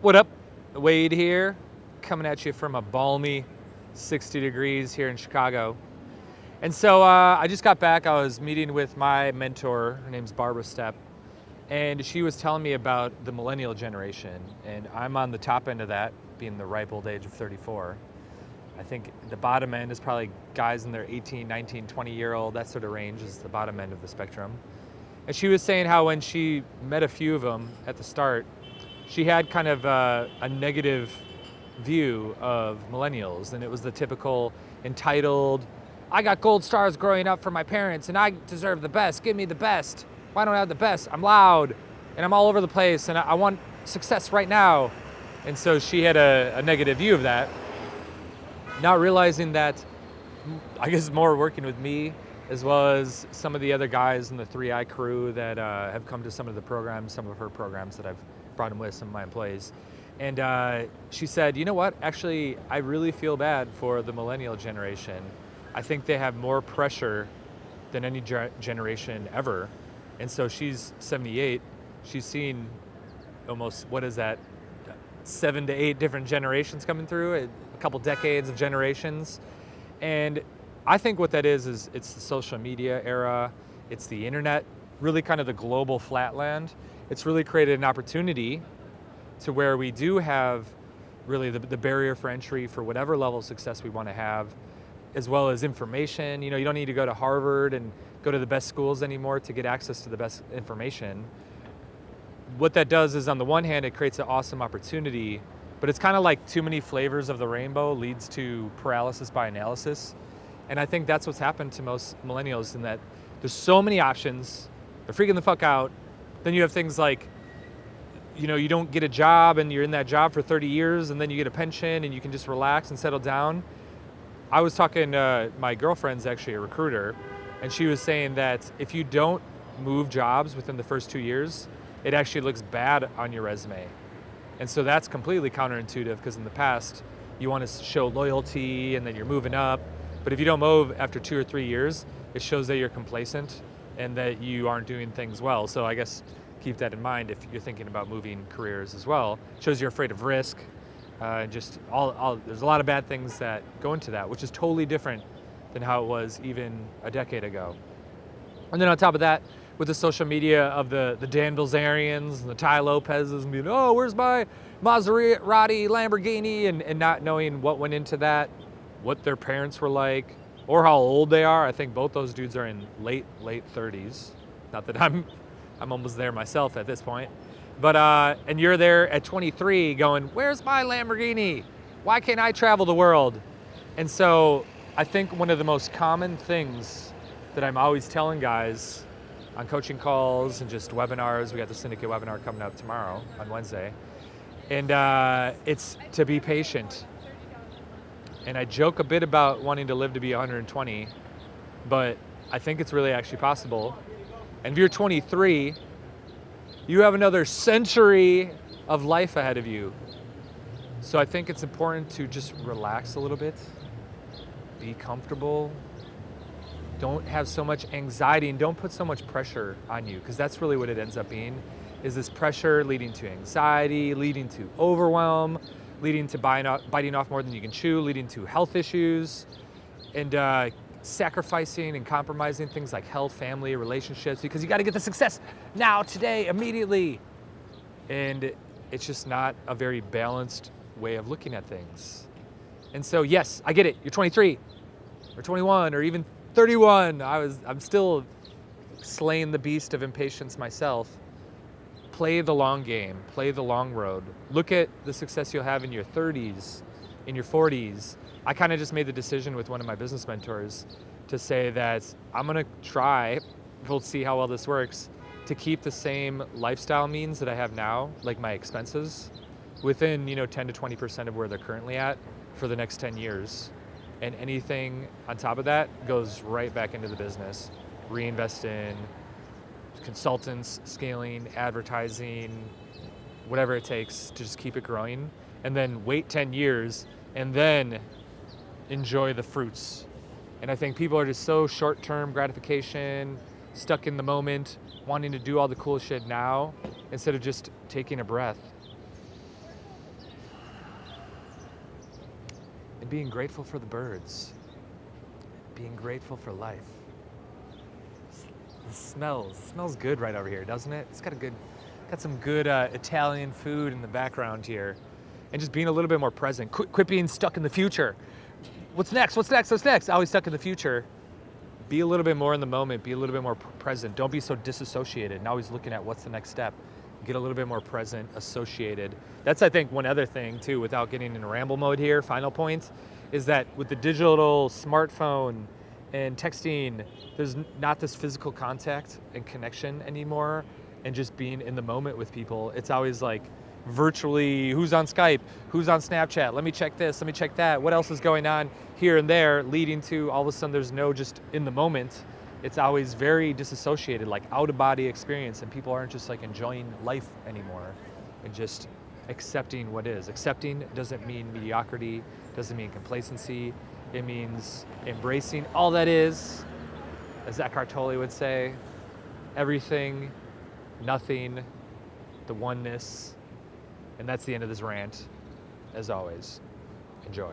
What up? Wade here, coming at you from a balmy 60 degrees here in Chicago. And so I just got back. I was meeting with my mentor. Her name's Barbara Stepp. And she was telling me about the Millennial generation. And I'm on the top end of that, being the ripe old age of 34. I think the bottom end is probably guys in their 18, 19, 20-year-old, that sort of range is the bottom end of the spectrum. And she was saying how when she met a few of them at the start, she had kind of a negative view of millennials. And it was the typical entitled, I got gold stars growing up from my parents and I deserve the best, give me the best. Why don't I have the best? I'm loud and I'm all over the place and I want success right now. And so she had a negative view of that. Not realizing that, I guess more working with me as well as some of the other guys in the 3i crew that have come to some of the programs, some of her programs that I've brought them with, some of my employees. And she said, you know what, actually, I really feel bad for the millennial generation. I think they have more pressure than any generation ever. And so she's 78, she's seen almost, what is that, 7 to 8 different generations coming through, a couple decades of generations. And I think what that is it's the social media era, it's the internet, really kind of the global flatland. It's really created an opportunity to where we do have really the barrier for entry for whatever level of success we want to have, as well as information. You know, you don't need to go to Harvard and go to the best schools anymore to get access to the best information. What that does is, on the one hand, it creates an awesome opportunity, but it's kind of like too many flavors of the rainbow leads to paralysis by analysis. And I think that's what's happened to most millennials, in that there's so many options, they're freaking the fuck out. Then you have things like, you know, you don't get a job and you're in that job for 30 years and then you get a pension and you can just relax and settle down. I was talking to my girlfriend's actually a recruiter, and she was saying that if you don't move jobs within the first 2 years, it actually looks bad on your resume. And so that's completely counterintuitive, because in the past, you want to show loyalty and then you're moving up. But if you don't move after 2 or 3 years, it shows that you're complacent and that you aren't doing things well. So I guess keep that in mind if you're thinking about moving careers as well. It shows you're afraid of risk. Just there's a lot of bad things that go into that, which is totally different than how it was even a decade ago. And then on top of that, with the social media of the Dan Bilzerians and the Ty Lopez's and being, oh, where's my Maserati Lamborghini, and not knowing what went into that, what their parents were like, or how old they are. I think both those dudes are in late 30s. Not that I'm almost there myself at this point. But, and you're there at 23 going, where's my Lamborghini? Why can't I travel the world? And so I think one of the most common things that I'm always telling guys on coaching calls and just webinars, we got the syndicate webinar coming up tomorrow on Wednesday, and it's to be patient. And I joke a bit about wanting to live to be 120, but I think it's really actually possible. And if you're 23, you have another century of life ahead of you. So I think it's important to just relax a little bit, be comfortable, don't have so much anxiety, and don't put so much pressure on you, because that's really what it ends up being, is this pressure leading to anxiety, leading to overwhelm, leading to biting off more than you can chew, leading to health issues, and sacrificing and compromising things like health, family, relationships, because you got to get the success now, today, immediately. And it's just not a very balanced way of looking at things. And so, yes, I get it. You're 23 or 21 or even 31. I'm still slaying the beast of impatience myself. Play the long game, play the long road. Look at the success you'll have in your 30s, in your 40s. I kind of just made the decision with one of my business mentors to say that I'm gonna try, we'll see how well this works, to keep the same lifestyle means that I have now, like my expenses, within 10 to 20% of where they're currently at for the next 10 years. And anything on top of that goes right back into the business. Reinvest in consultants, scaling, advertising, whatever it takes to just keep it growing. And then wait 10 years and then enjoy the fruits. And I think people are just so short-term gratification, stuck in the moment, wanting to do all the cool shit now, instead of just taking a breath. and being grateful for the birds, being grateful for life. It smells good right over here, doesn't it? It's got some good Italian food in the background here, and just being a little bit more present. Quit being stuck in the future. What's next? What's next? What's next? Always stuck in the future. Be a little bit more in the moment. Be a little bit more present. Don't be so disassociated and always looking at what's the next step. Get a little bit more present, associated. That's, I think, one other thing too, without getting in ramble mode here, final point, is that with the digital smartphone and texting, there's not this physical contact and connection anymore, and just being in the moment with people. It's always like virtually, who's on Skype, who's on Snapchat, let me check this, let me check that, what else is going on here and there, leading to all of a sudden there's no just in the moment. It's always very disassociated, like out of body experience, and people aren't just like enjoying life anymore and just accepting what is. Accepting doesn't mean mediocrity, doesn't mean complacency. It means embracing all that is, as Eckhart Tolle would say, everything, nothing, the oneness. And that's the end of this rant. As always, enjoy.